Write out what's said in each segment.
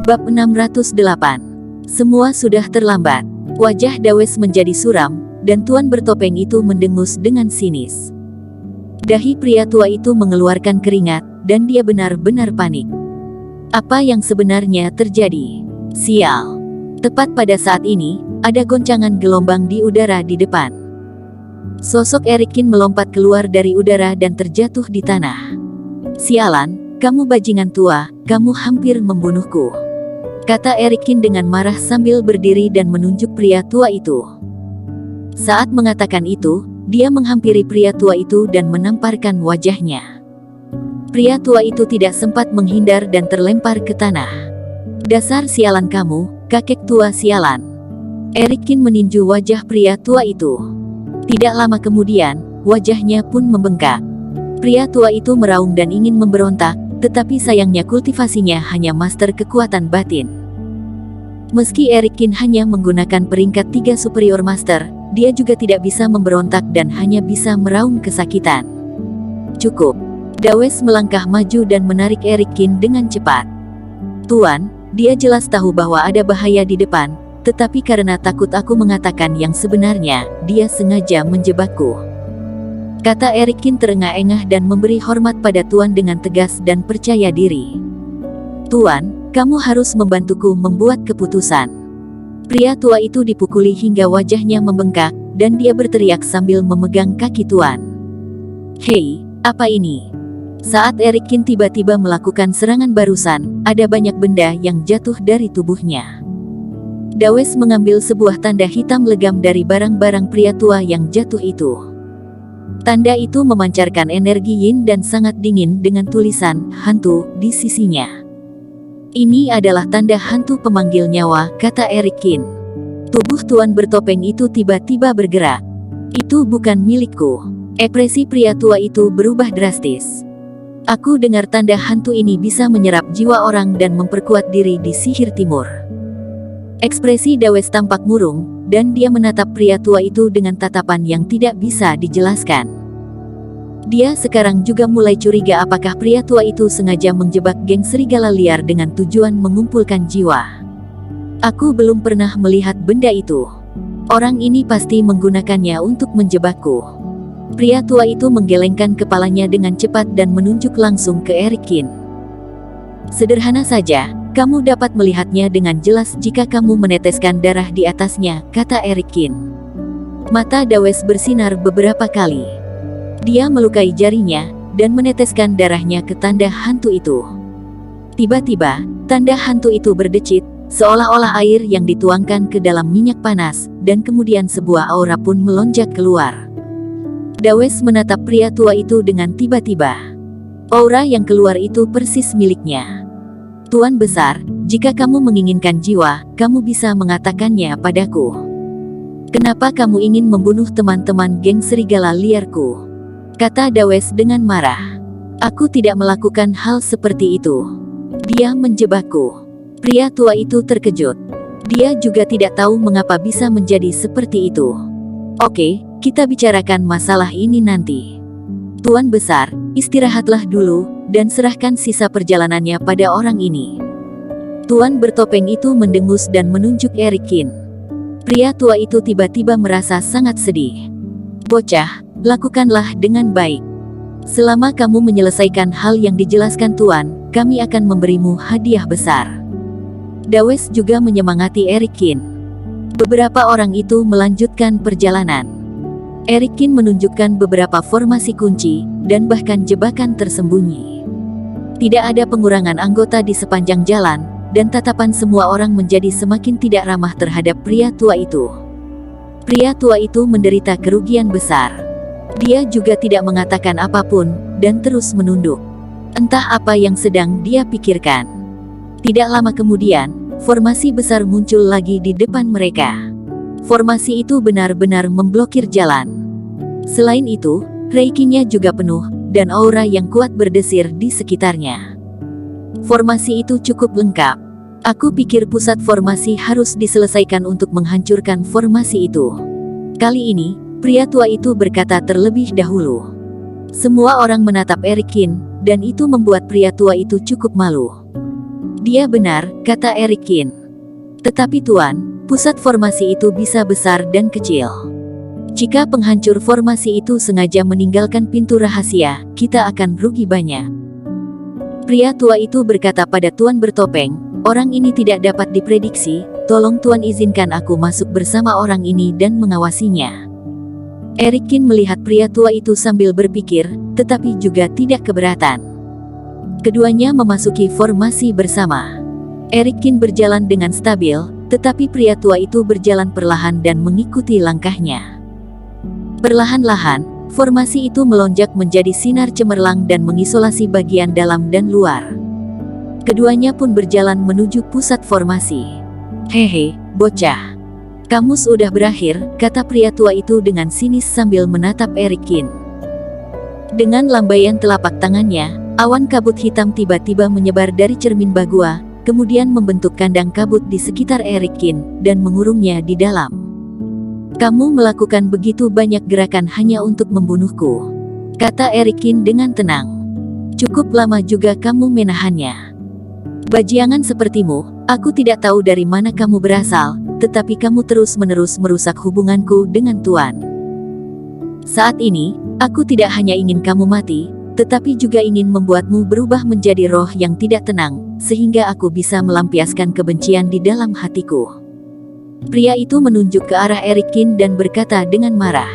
Bab 608. Semua sudah terlambat. Wajah Dawes menjadi suram, dan tuan bertopeng itu mendengus dengan sinis. Dahi pria tua itu mengeluarkan keringat, dan dia benar-benar panik. Apa yang sebenarnya terjadi? Sial. Tepat pada saat ini, ada goncangan gelombang di udara di depan. Sosok Erikin melompat keluar dari udara dan terjatuh di tanah. Sialan, kamu bajingan tua, kamu hampir membunuhku, kata Erikin dengan marah sambil berdiri dan menunjuk pria tua itu. Saat mengatakan itu, dia menghampiri pria tua itu dan menamparkan wajahnya. Pria tua itu tidak sempat menghindar dan terlempar ke tanah. Dasar sialan kamu, kakek tua sialan. Erikin meninju wajah pria tua itu. Tidak lama kemudian, wajahnya pun membengkak. Pria tua itu meraung dan ingin memberontak, tetapi sayangnya kultivasinya hanya master kekuatan batin. Meski Erikin hanya menggunakan peringkat 3 superior master, dia juga tidak bisa memberontak dan hanya bisa meraung kesakitan. Cukup. Dawes melangkah maju dan menarik Erikin dengan cepat. Tuan, dia jelas tahu bahwa ada bahaya di depan, tetapi karena takut aku mengatakan yang sebenarnya, dia sengaja menjebakku, kata Erikin terengah-engah dan memberi hormat pada Tuan dengan tegas dan percaya diri. Tuan, kamu harus membantuku membuat keputusan. Pria tua itu dipukuli hingga wajahnya membengkak, dan dia berteriak sambil memegang kaki Tuan. Hei, apa ini? Saat Erikin tiba-tiba melakukan serangan barusan, ada banyak benda yang jatuh dari tubuhnya. Dawes mengambil sebuah tanda hitam legam dari barang-barang pria tua yang jatuh itu. Tanda itu memancarkan energi yin dan sangat dingin dengan tulisan hantu di sisinya. Ini adalah tanda hantu pemanggil nyawa, kata Erikin. Tubuh tuan bertopeng itu tiba-tiba bergerak. Itu bukan milikku. Ekspresi pria tua itu berubah drastis. Aku dengar tanda hantu ini bisa menyerap jiwa orang dan memperkuat diri di sihir timur. Ekspresi Dawes tampak murung, dan dia menatap pria tua itu dengan tatapan yang tidak bisa dijelaskan. Dia sekarang juga mulai curiga apakah pria tua itu sengaja menjebak geng serigala liar dengan tujuan mengumpulkan jiwa. Aku belum pernah melihat benda itu. Orang ini pasti menggunakannya untuk menjebakku. Pria tua itu menggelengkan kepalanya dengan cepat dan menunjuk langsung ke Erikin. Sederhana saja, kamu dapat melihatnya dengan jelas jika kamu meneteskan darah di atasnya, kata Erikin. Mata Dawes bersinar beberapa kali. Dia melukai jarinya, dan meneteskan darahnya ke tanda hantu itu. Tiba-tiba, tanda hantu itu berdecit, seolah-olah air yang dituangkan ke dalam minyak panas, dan kemudian sebuah aura pun melonjak keluar. Dawes menatap pria tua itu dengan tiba-tiba. Aura yang keluar itu persis miliknya. Tuan besar, jika kamu menginginkan jiwa, kamu bisa mengatakannya padaku. Kenapa kamu ingin membunuh teman-teman geng serigala liarku? Kata Dawes dengan marah. Aku tidak melakukan hal seperti itu. Dia menjebakku. Pria tua itu terkejut. Dia juga tidak tahu mengapa bisa menjadi seperti itu. Oke, kita bicarakan masalah ini nanti. Tuan besar, istirahatlah dulu, dan serahkan sisa perjalanannya pada orang ini. Tuan bertopeng itu mendengus dan menunjuk Erikin. Pria tua itu tiba-tiba merasa sangat sedih. Bocah, lakukanlah dengan baik. Selama kamu menyelesaikan hal yang dijelaskan Tuan, kami akan memberimu hadiah besar. Dawes juga menyemangati Erikin. Beberapa orang itu melanjutkan perjalanan. Erikin menunjukkan beberapa formasi kunci, dan bahkan jebakan tersembunyi. Tidak ada pengurangan anggota di sepanjang jalan, dan tatapan semua orang menjadi semakin tidak ramah terhadap pria tua itu. Pria tua itu menderita kerugian besar. Dia juga tidak mengatakan apapun, dan terus menunduk. Entah apa yang sedang dia pikirkan. Tidak lama kemudian, formasi besar muncul lagi di depan mereka. Formasi itu benar-benar memblokir jalan. Selain itu, reikinya juga penuh, dan aura yang kuat berdesir di sekitarnya. Formasi itu cukup lengkap. Aku pikir pusat formasi harus diselesaikan untuk menghancurkan formasi itu. Kali ini, pria tua itu berkata terlebih dahulu. Semua orang menatap Erikin, dan itu membuat pria tua itu cukup malu. Dia benar, kata Erikin. Tetapi Tuan, pusat formasi itu bisa besar dan kecil. Jika penghancur formasi itu sengaja meninggalkan pintu rahasia, kita akan rugi banyak. Pria tua itu berkata pada Tuan bertopeng, orang ini tidak dapat diprediksi, tolong Tuan izinkan aku masuk bersama orang ini dan mengawasinya. Erikin melihat pria tua itu sambil berpikir, tetapi juga tidak keberatan. Keduanya memasuki formasi bersama. Erikin berjalan dengan stabil, tetapi pria tua itu berjalan perlahan dan mengikuti langkahnya. Perlahan-lahan, formasi itu melonjak menjadi sinar cemerlang dan mengisolasi bagian dalam dan luar. Keduanya pun berjalan menuju pusat formasi. Hehe, bocah. Kamu sudah berakhir, kata pria tua itu dengan sinis sambil menatap Erikin. Dengan lambaian telapak tangannya, awan kabut hitam tiba-tiba menyebar dari cermin Bagua, kemudian membentuk kandang kabut di sekitar Erikin, dan mengurungnya di dalam. Kamu melakukan begitu banyak gerakan hanya untuk membunuhku, kata Erikin dengan tenang. Cukup lama juga kamu menahannya. Bajiangan sepertimu, aku tidak tahu dari mana kamu berasal, tetapi kamu terus-menerus merusak hubunganku dengan Tuan. Saat ini, aku tidak hanya ingin kamu mati, tetapi juga ingin membuatmu berubah menjadi roh yang tidak tenang, sehingga aku bisa melampiaskan kebencian di dalam hatiku. Pria itu menunjuk ke arah Erikin dan berkata dengan marah.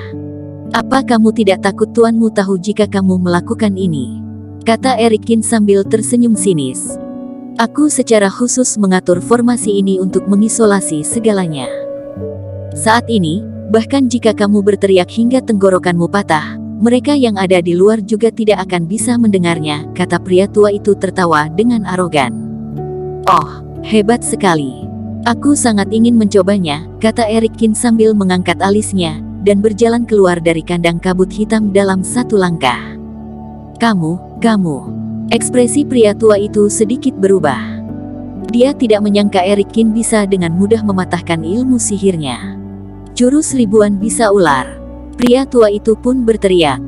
Apa kamu tidak takut tuanmu tahu jika kamu melakukan ini? Kata Erikin sambil tersenyum sinis. Aku secara khusus mengatur formasi ini untuk mengisolasi segalanya. Saat ini, bahkan jika kamu berteriak hingga tenggorokanmu patah, mereka yang ada di luar juga tidak akan bisa mendengarnya, kata pria tua itu tertawa dengan arogan. Oh, hebat sekali. Aku sangat ingin mencobanya, kata Erikin sambil mengangkat alisnya, dan berjalan keluar dari kandang kabut hitam dalam satu langkah. Kamu. Ekspresi pria tua itu sedikit berubah. Dia tidak menyangka Erikin bisa dengan mudah mematahkan ilmu sihirnya. Jurus ribuan bisa ular. Pria tua itu pun berteriak.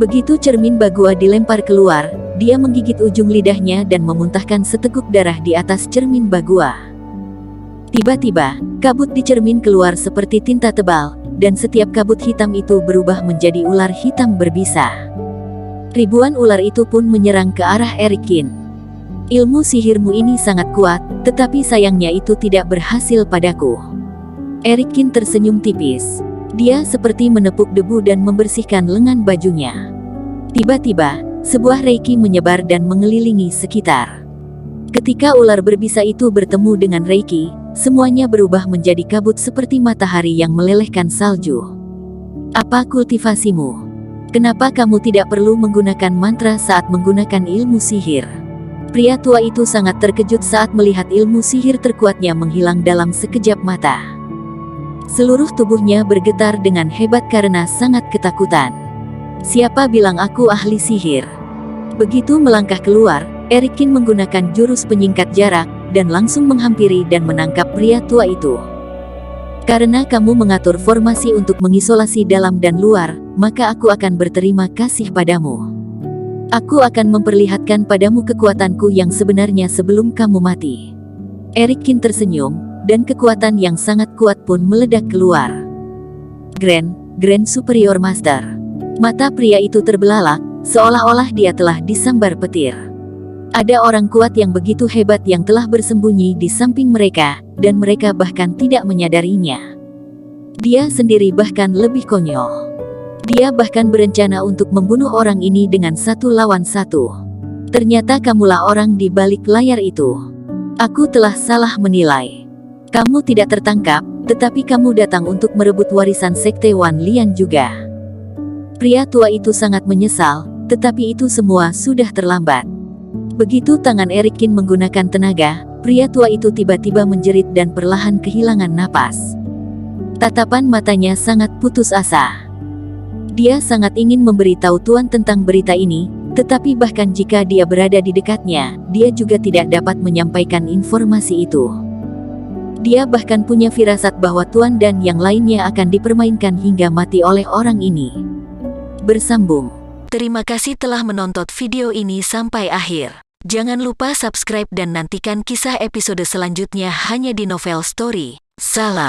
Begitu cermin Bagua dilempar keluar, dia menggigit ujung lidahnya dan memuntahkan seteguk darah di atas cermin Bagua. Tiba-tiba, kabut di cermin keluar seperti tinta tebal, dan setiap kabut hitam itu berubah menjadi ular hitam berbisa. Ribuan ular itu pun menyerang ke arah Erikin. Ilmu sihirmu ini sangat kuat, tetapi sayangnya itu tidak berhasil padaku. Erikin tersenyum tipis. Dia seperti menepuk debu dan membersihkan lengan bajunya. Tiba-tiba, sebuah reiki menyebar dan mengelilingi sekitar. Ketika ular berbisa itu bertemu dengan reiki, semuanya berubah menjadi kabut seperti matahari yang melelehkan salju. Apa kultivasimu? Kenapa kamu tidak perlu menggunakan mantra saat menggunakan ilmu sihir? Pria tua itu sangat terkejut saat melihat ilmu sihir terkuatnya menghilang dalam sekejap mata. Seluruh tubuhnya bergetar dengan hebat karena sangat ketakutan. Siapa bilang aku ahli sihir? Begitu melangkah keluar, Erikin menggunakan jurus penyingkat jarak, dan langsung menghampiri dan menangkap pria tua itu. Karena kamu mengatur formasi untuk mengisolasi dalam dan luar, maka aku akan berterima kasih padamu. Aku akan memperlihatkan padamu kekuatanku yang sebenarnya sebelum kamu mati. Erikin tersenyum, dan kekuatan yang sangat kuat pun meledak keluar. Grand Superior Master. Mata pria itu terbelalak, seolah-olah dia telah disambar petir. Ada orang kuat yang begitu hebat yang telah bersembunyi di samping mereka, dan mereka bahkan tidak menyadarinya. Dia sendiri bahkan lebih konyol. Dia bahkan berencana untuk membunuh orang ini dengan 1 lawan 1. Ternyata kamulah orang di balik layar itu. Aku telah salah menilai. Kamu tidak tertangkap, tetapi kamu datang untuk merebut warisan Sekte Wan Lian juga. Pria tua itu sangat menyesal, tetapi itu semua sudah terlambat. Begitu tangan Erikin menggunakan tenaga, pria tua itu tiba-tiba menjerit dan perlahan kehilangan napas. Tatapan matanya sangat putus asa. Dia sangat ingin memberitahu Tuan tentang berita ini, tetapi bahkan jika dia berada di dekatnya, dia juga tidak dapat menyampaikan informasi itu. Dia bahkan punya firasat bahwa Tuan dan yang lainnya akan dipermainkan hingga mati oleh orang ini. Bersambung. Terima kasih telah menonton video ini sampai akhir. Jangan lupa subscribe dan nantikan kisah episode selanjutnya hanya di Novel Story. Salam.